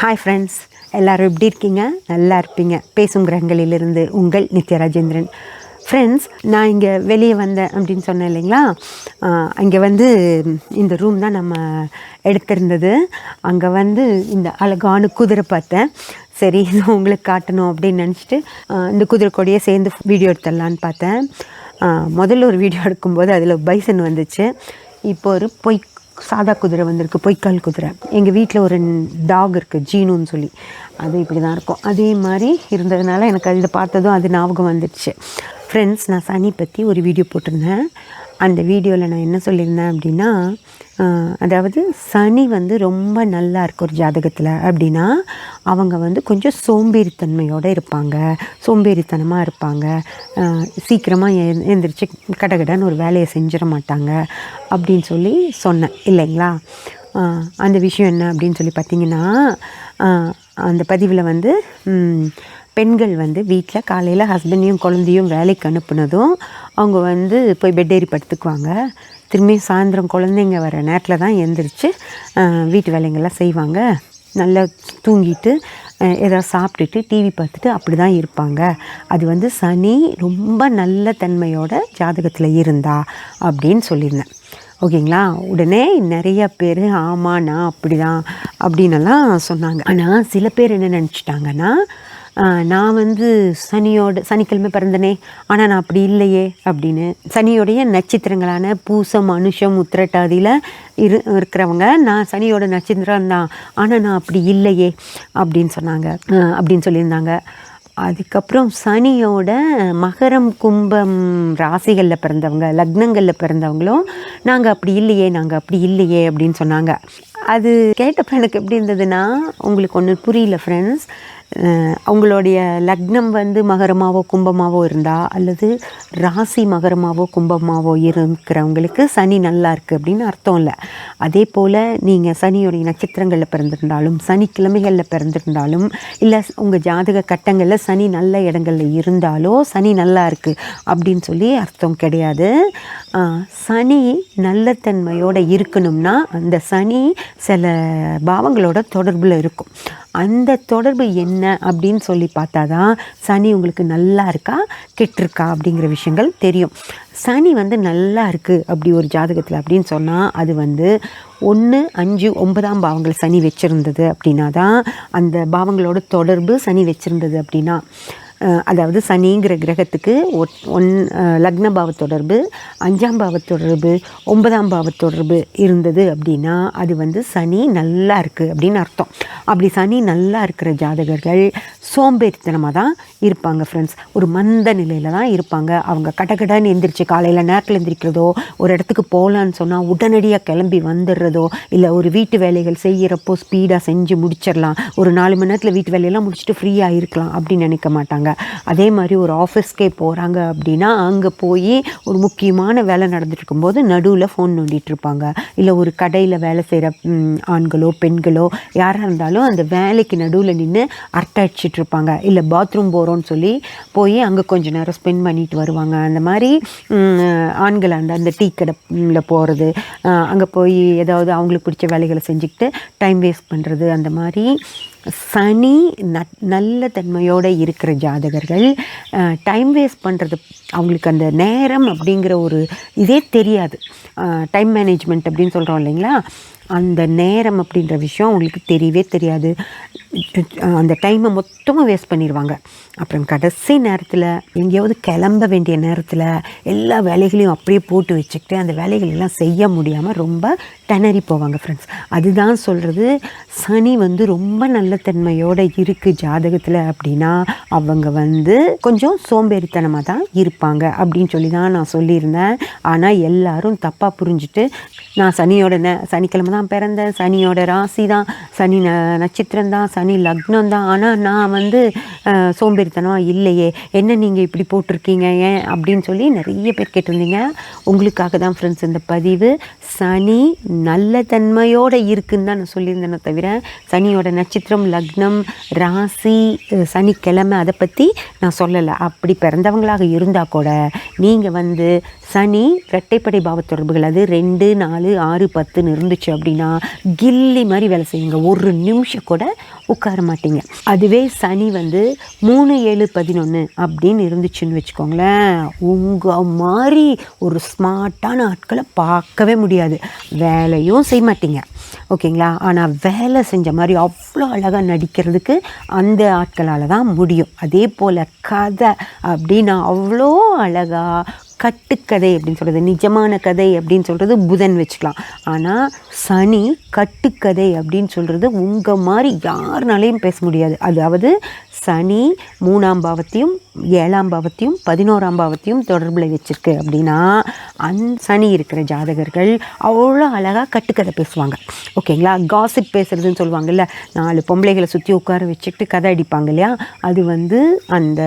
Hi friends, எல்லோரும் எப்படி இருக்கீங்க? நல்லா இருப்பீங்க. பேசும் கிரகங்களிலிருந்து உங்கள் நித்யா ராஜேந்திரன். ஃப்ரெண்ட்ஸ், நான் இங்கே வெளியே வந்தேன் அப்படின்னு சொன்னேன் இல்லைங்களா? அங்கே இந்த ரூம் தான் நம்ம எடுத்திருந்தது. அங்கே இந்த அழகான குதிரை பார்த்தேன். சரி, இது உங்களுக்கு காட்டணும் அப்படின்னு நினச்சிட்டு இந்த குதிரை கூடயே சேர்ந்து வீடியோ எடுத்துடலான்னு பார்த்தேன். முதல்ல ஒரு வீடியோ எடுக்கும்போது அதில் பைசன் வந்துச்சு. இப்போ ஒரு சாதா குதிரை வந்திருக்கு, பொய்க்கால் குதிரை. எங்கள் வீட்டில் ஒரு டாக் இருக்குது, ஜீனுன்னு சொல்லி. அது இப்படி தான் இருக்கும். அதே மாதிரி இருந்ததுனால எனக்கு அதில் பார்த்ததும் அது ஞாபகம் வந்துடுச்சு. ஃப்ரெண்ட்ஸ், நான் சனி பற்றி ஒரு வீடியோ போட்டிருந்தேன். அந்த வீடியோவில் நான் என்ன சொல்லியிருந்தேன் அப்படின்னா, அதாவது சனி ரொம்ப நல்லா இருக்கு ஒரு ஜாதகத்தில் அப்படின்னா அவங்க கொஞ்சம் சோம்பேறித்தன்மையோடு இருப்பாங்க, சோம்பேறித்தனமாக இருப்பாங்க, சீக்கிரமாக எழுந்திரிச்சு கடகடன்னு ஒரு வேலையை செஞ்சிட மாட்டாங்க அப்படின்னு சொல்லி சொன்னேன் இல்லைங்களா? அந்த விஷயம் என்ன அப்படின்னு சொல்லி பார்த்திங்கன்னா, அந்த பதிவில் பெண்கள் வீட்டில் காலையில் ஹஸ்பண்டையும் குழந்தையும் வேலைக்கு அனுப்புனதும் அவங்க போய் பெட் ஏறி படுத்துக்குவாங்க. திரும்பி சாயந்தரம் குழந்தைங்க வர நேரத்தில் தான் எழுந்திரிச்சு வீட்டு வேலைங்கள்லாம் செய்வாங்க. நல்லா தூங்கிட்டு ஏதாவது சாப்பிட்டுட்டு டிவி பார்த்துட்டு அப்படி தான் இருப்பாங்க. அது சனி ரொம்ப நல்ல தன்மையோட ஜாதகத்தில் இருந்தா அப்படின்னு சொல்லியிருந்தேன். ஓகேங்களா? உடனே நிறைய பேர் ஆமாம் நான் அப்படி தான் அப்படின்னெல்லாம் சொன்னாங்க. ஆனால் சில பேர் என்ன நினச்சிட்டாங்கன்னா, நான் சனிக்கிழமை பிறந்தனே, ஆனால் நான் அப்படி இல்லையே அப்படின்னு. சனியோடைய நட்சத்திரங்களான பூசம், அனுஷம், உத்திரட்டாதியில் இருக்கிறவங்க நான் சனியோட நட்சத்திரம் தான், ஆனால் நான் அப்படி இல்லையே அப்படின்னு சொல்லியிருந்தாங்க. அதுக்கப்புறம் சனியோட மகரம், கும்பம் ராசிகளில் பிறந்தவங்க, லக்னங்களில் பிறந்தவங்களும் நாங்கள் அப்படி இல்லையே அப்படின்னு சொன்னாங்க. அது கேட்டப்போ எனக்கு எப்படி இருந்ததுன்னா, உங்களுக்கு ஒன்று புரியல ஃப்ரெண்ட்ஸ். அவங்களுடைய லக்னம் மகரமாவோ கும்பமாவோ இருந்தால், அல்லது ராசி மகரமாவோ கும்பமாவோ இருக்கிறவங்களுக்கு சனி நல்லா இருக்குது அப்படின்னு அர்த்தம் இல்லை. அதே போல் நீங்கள் சனியோடைய நட்சத்திரங்களில் பிறந்திருந்தாலும், சனிக்கிழமைகளில் பிறந்திருந்தாலும், இல்லை உங்கள் ஜாதக கட்டங்களில் சனி நல்ல இடங்களில் இருந்தாலோ சனி நல்லா இருக்குது அப்படின்னு சொல்லி அர்த்தம் கிடையாது. சனி நல்ல தன்மையோடு இருக்கணும்னா அந்த சனி சில பாவங்களோட தொடர்பில் இருக்கும். அந்த தொடர்பு என்ன அப்படின்னு சொல்லி பார்த்தா தான் சனி உங்களுக்கு நல்லா இருக்கா கெட்டிருக்கா அப்படிங்கிற விஷயங்கள் தெரியும். சனி நல்லா இருக்குது அப்படி ஒரு ஜாதகத்தில் அப்படின்னு சொன்னால், அது 1, 5, 9ஆம் பாவங்கள் சனி வச்சுருந்தது அப்படின்னா தான் அந்த பாவங்களோட தொடர்பு சனி வச்சுருந்தது அப்படின்னா, அதாவது சனிங்கிற கிரகத்துக்கு லக்ன பாவ தொடர்பு, 5ஆம் பாவ தொடர்பு, 9ஆம் பாவ தொடர்பு இருந்தது அப்படின்னா அது சனி நல்லா இருக்குது அப்படின்னு அர்த்தம். அப்படி சனி நல்லா இருக்கிற ஜாதகர்கள் சோம்பேறித்தனமாக தான் இருப்பாங்க ஃப்ரெண்ட்ஸ். ஒரு மந்த நிலையில் தான் இருப்பாங்க. அவங்க கடகடன்னு எந்திரிச்சு காலையில் நேரத்தில் எந்திரிக்கிறதோ, ஒரு இடத்துக்கு போகலான்னு சொன்னால் உடனடியாக கிளம்பி வந்துடுறதோ, இல்லை ஒரு வீட்டு வேலைகள் செய்கிறப்போ ஸ்பீடாக செஞ்சு முடிச்சிடலாம், ஒரு 4 மணி நேரத்தில் வீட்டு வேலையெல்லாம் முடிச்சுட்டு ஃப்ரீயாக இருக்கலாம் அப்படின்னு நினைக்க மாட்டாங்க. அதே மாதிரி ஒரு ஆஃபீஸ்க்கே போகிறாங்க அப்படின்னா அங்கே போய் ஒரு முக்கியமான வேலை நடந்துட்டு இருக்கும்போது நடுவில் ஃபோன் நோண்டிகிட்டு இருப்பாங்க. இல்லை ஒரு கடையில் வேலை செய்கிற ஆண்களோ பெண்களோ யாராக இருந்தாலும் அந்த வேலைக்கு நடுவில் நின்று அரட்டை அடிச்சிட்டு இருப்பாங்க. இல்லை பாத்ரூம் போகிறோன்னு சொல்லி போய் அங்கே கொஞ்சம் நேரம் ஸ்பெண்ட் பண்ணிட்டு வருவாங்க. அந்த மாதிரி ஆண்கள் அந்த டீ கடையில் போகிறது, அங்கே போய் ஏதாவது அவங்களுக்கு பிடிச்ச வேலைகளை செஞ்சுக்கிட்டு டைம் வேஸ்ட் பண்ணுறது. அந்த மாதிரி சனி நல்ல தன்மையோடு இருக்கிற ஜாதகர்கள் டைம் வேஸ்ட் பண்ணுறது, அவங்களுக்கு அந்த நேரம் அப்படிங்கிற ஒரு இதே தெரியாது. டைம் மேனேஜ்மெண்ட் அப்படின்னு சொல்கிறோம் இல்லைங்களா? அந்த நேரம் அப்படின்ற விஷயம் அவங்களுக்கு தெரியவே தெரியாது. அந்த டைமை மொத்தமாக வேஸ்ட் பண்ணிடுவாங்க. அப்புறம் கடைசி நேரத்தில் எங்கேயாவது கிளம்ப வேண்டிய நேரத்தில் எல்லா வேலைகளையும் அப்படியே போட்டு வச்சுக்கிட்டு அந்த வேலைகளெல்லாம் செய்ய முடியாமல் ரொம்ப திணறி போவாங்க ஃப்ரெண்ட்ஸ். அதுதான் சொல்கிறது, சனி ரொம்ப நல்ல தன்மையோடு இருக்குது ஜாதகத்தில் அப்படின்னா அவங்க கொஞ்சம் சோம்பேறித்தனமாக தான் இருப்பாங்க அப்படின்னு சொல்லி தான் நான் சொல்லியிருந்தேன். ஆனால் எல்லாரும் தப்பாக புரிஞ்சுட்டு, நான் சனிக்கிழமை தான் பிறந்தேன், சனியோட ராசி தான், சனி நட்சத்திரம் தான், சனி லக்னம் தான், ஆனால் நான் சோம்பேறித்தனமாக இல்லையே, என்ன நீங்கள் இப்படி போட்டிருக்கீங்க ஏன் அப்படின்னு சொல்லி நிறைய பேர் கேட்டிருந்தீங்க. உங்களுக்காக தான் ஃப்ரெண்ட்ஸ் இந்த பதிவு. சனி நல்ல தன்மையோடு இருக்குன்னு தான் நான் சொல்லியிருந்தேனே தவிர சனியோட நட்சத்திரம், லக்னம், ராசி, சனிக்கிழமை அதை பற்றி நான் சொல்லலை. அப்படி பிறந்தவங்களாக இருந்தால் கூட நீங்கள் சனி இரட்டைப்படை பாவத்தொடர்புகள், அது 2, 4, 6, 10 இருந்துச்சு அப்படின்னா கில்லி மாதிரி வேலை செய்யுங்க. ஒரு நிமிஷம் கூட உட்கார மாட்டீங்க. அதுவே சனி வந்து 3, 7, 11 அப்படின்னு இருந்துச்சுன்னு வச்சுக்கோங்களேன், உங்கள் மாதிரி ஒரு ஸ்மார்ட்டான ஆட்களை பார்க்கவே முடியாது. வேலையும் செய்ய மாட்டீங்க, ஓகேங்களா? ஆனால் வேலை செஞ்ச மாதிரி அவ்வளோ அழகாக நடிக்கிறதுக்கு அந்த ஆட்களால் தான் முடியும். அதே போல் கதை அப்படின்னா அவ்வளோ அழகாக கட்டுக்கதை அப்படின்னு சொல்கிறது, நிஜமான கதை அப்படின்னு சொல்கிறது புதன் வச்சுக்கலாம். ஆனால் சனி கட்டுக்கதை அப்படின்னு சொல்கிறது உங்கள் மாதிரி யாருனாலையும் பேச முடியாது. அதாவது சனி 3ஆம் பாவத்தையும் 7ஆம் பாவத்தையும் 11ஆம் பாவத்தையும் தொடர்பில் வச்சுருக்கு அப்படின்னா சனி இருக்கிற ஜாதகர்கள் அவ்வளோ அழகாக கட்டுக்கதை பேசுவாங்க, ஓகேங்களா? காசிப் பேசுகிறதுன்னு சொல்லுவாங்கள்ல, 4 பொம்பளைகளை சுற்றி உட்கார வச்சுக்கிட்டு கதை அடிப்பாங்க இல்லையா, அது வந்து அந்த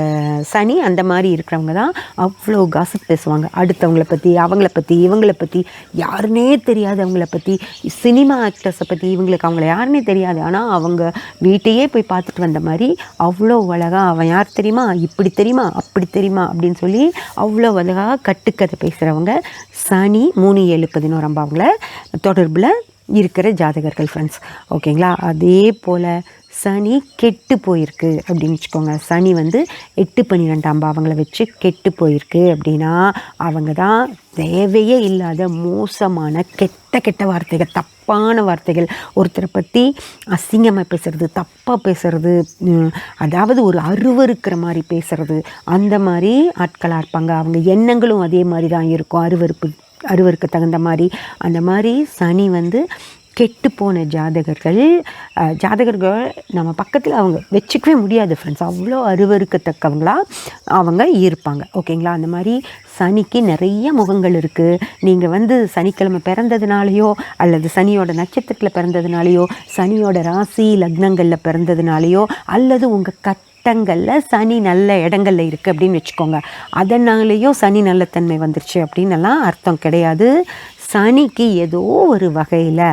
சனி அந்த மாதிரி இருக்கிறவங்க தான் அவ்வளோ காசிப் பேசுவாங்க. அடுத்தவங்கள பற்றி, அவங்கள பற்றி, இவங்கள பற்றி, யாருன்னே தெரியாது அவங்கள பற்றி, சினிமா ஆக்டர்ஸை பற்றி இவங்களுக்கு அவங்கள யாருன்னே தெரியாது, ஆனால் அவங்க வீட்டையே போய் பார்த்துட்டு வந்த மாதிரி அவ்வளோ அழகாக அவன் யார் தெரியுமா, இப்படி தெரியுமா, அப்படி தெரியுமா அப்படின்னு சொல்லி அவ்வளோ அழகாக கட்டுக்கதை பேசுகிறவங்க சனி 3, 7, 11ஆம் பாவங்களை தொடர்பில் இருக்கிற ஜாதகர்கள் ஃப்ரெண்ட்ஸ், ஓகேங்களா? அதே போல் சனி கெட்டு போயிருக்கு அப்படின்னு வச்சுக்கோங்க. சனி வந்து 8, 12ஆம் பாவங்களை வச்சு கெட்டு போயிருக்கு அப்படின்னா அவங்க தான் தேவையே இல்லாத மோசமான கெட்ட வார்த்தைகள், தப்பான வார்த்தைகள், ஒருத்தரை பற்றி அசிங்கமாக பேசுகிறது, தப்பாக பேசுகிறது, அதாவது ஒரு அருவருக்கிற மாதிரி பேசுகிறது, அந்த மாதிரி ஆட்களாக இருப்பாங்க. அவங்க எண்ணங்களும் அதே மாதிரி தான் இருக்கும், அருவருக்கு தகுந்த மாதிரி. அந்த மாதிரி சனி வந்து கெட்டுப்போன ஜாதகர்கள் நம்ம பக்கத்தில் அவங்க வச்சுக்கவே முடியாது ஃப்ரெண்ட்ஸ், அவ்வளோ அருவருக்கத்தக்கவங்களாக அவங்க இருப்பாங்க, ஓகேங்களா? அந்த மாதிரி சனிக்கு நிறைய முகங்கள் இருக்குது. நீங்கள் வந்து சனிக்கிழமை பிறந்ததுனாலையோ அல்லது சனியோட நட்சத்திரத்தில் பிறந்ததுனாலையோ, சனியோட ராசி லக்னங்களில் பிறந்ததுனாலையோ, அல்லது உங்கள் கட்டங்களில் சனி நல்ல இடங்களில் இருக்குது அப்படின்னு வச்சுக்கோங்க, அதனாலேயோ சனி நல்ல தன்மை வந்துருச்சு அப்படின்னெல்லாம் அர்த்தம் கிடையாது. சனிக்கு ஏதோ ஒரு வகையில்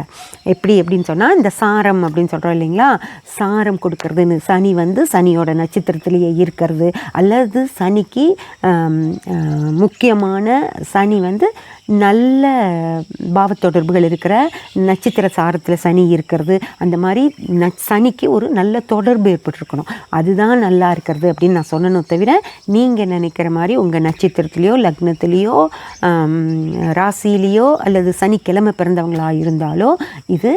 எப்படின்னு சொன்னால், இந்த சாரம் அப்படின்னு சொல்கிறோம் இல்லைங்களா, சாரம் கொடுக்கறதுன்னு சனி வந்து சனியோட நட்சத்திரத்திலேயே இருக்கிறது, அல்லது சனிக்கு முக்கியமான சனி வந்து நல்ல பாவத்தொடர்புகள் இருக்கிற நட்சத்திர சாரத்தில் சனி இருக்கிறது, அந்த மாதிரி சனிக்கு ஒரு நல்ல தொடர்பு ஏற்பட்டுருக்கணும், அதுதான் நல்லா இருக்கிறது அப்படின்னு நான் சொல்லணும். தவிர நீங்கள் நினைக்கிற மாதிரி உங்கள் நட்சத்திரத்துலேயோ லக்னத்துலேயோ ராசிலேயோ அல்லது சனிக்கிழமை பிறந்தவங்களாக இருந்தாலோ இது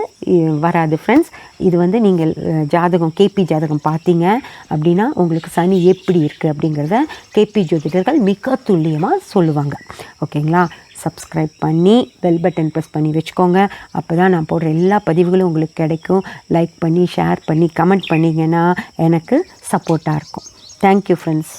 வராது ஃப்ரெண்ட்ஸ். இது வந்து நீங்கள் ஜாதகம் கேபி ஜாதகம் பார்த்தீங்க அப்படின்னா உங்களுக்கு சனி எப்படி இருக்குது அப்படிங்கிறத கேபி ஜோதிடர்கள் மிக துல்லியமாக சொல்லுவாங்க, ஓகேங்களா? சப்ஸ்கிரைப் பண்ணி பெல் பட்டன் ப்ரெஸ் பண்ணி வச்சுக்கோங்க, அப்போ தான் நான் போடுற எல்லா பதிவுகளும் உங்களுக்கு கிடைக்கும். லைக் பண்ணி ஷேர் பண்ணி கமெண்ட் பண்ணிங்கன்னா எனக்கு சப்போர்ட்டாக இருக்கும். Thank you friends.